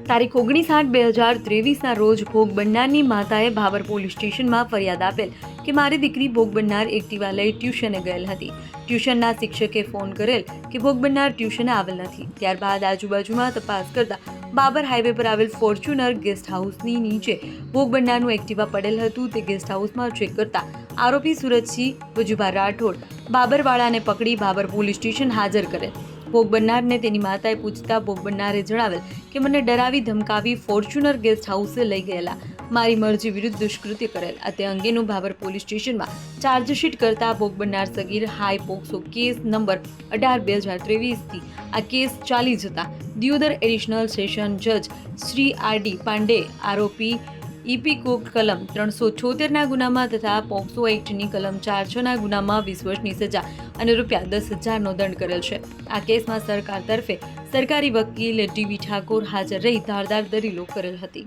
તારીખ 19/8/2023ના રોજ ભોગ બનનારની માતાએ ભાબર પોલીસ સ્ટેશનમાં ફરિયાદ આપેલ કે મારી દીકરી ભોગ બનનાર એક્ટિવા લઈ ટ્યુશને ગયેલ હતી. ટ્યુશનના શિક્ષકે ફોન કરેલ કે ભોગ બનનાર ટ્યુશને આવેલ નથી. ત્યારબાદ આજુબાજુમાં તપાસ કરતા બાબર હાઈવે પર આવેલ ફોર્ચ્યુનર ગેસ્ટ હાઉસની નીચે ભોગ બનનારનું એક્ટિવા પડેલ હતું. તે ગેસ્ટ હાઉસમાં ચેક કરતા આરોપી સુરજસિંહ વજુભા રાઠોડ બાબરવાળાને પકડી બાબર પોલીસ સ્ટેશન હાજર કરેલ. ભોગ બનનારને તેની માતાએ પૂછતા ભોગ બનનારે જણાવેલ કે મને ડરાવી ધમકાવી ફોર્ચ્યુનર ગેસ્ટ હાઉસે લઈ ગયેલા, મારી મરજી વિરુદ્ધ દુષ્કૃત્ય કરેલ. આ તે અંગેનું ભાબર પોલીસ સ્ટેશનમાં ચાર્જશીટ કરતા ભોગ બનનાર સગીર હાઈ પોક્સો કેસ નંબર 18/2023થી આ કેસ ચાલી જતા દિયોદર એડિશનલ સેશન જજ શ્રી R.D. પાંડે આરોપી ઇપીકો કલમ 376ના ગુનામાં તથા પોક્સો એક્ટની કલમ 4(6) ગુનામાં 20 વર્ષની સજા અને ₹10,000નો દંડ કરેલ છે. આ કેસમાં સરકાર તરફે સરકારી વકીલ ડી.વી. ઠાકોર હાજર રહી ધારદાર દલીલો કરેલ હતી.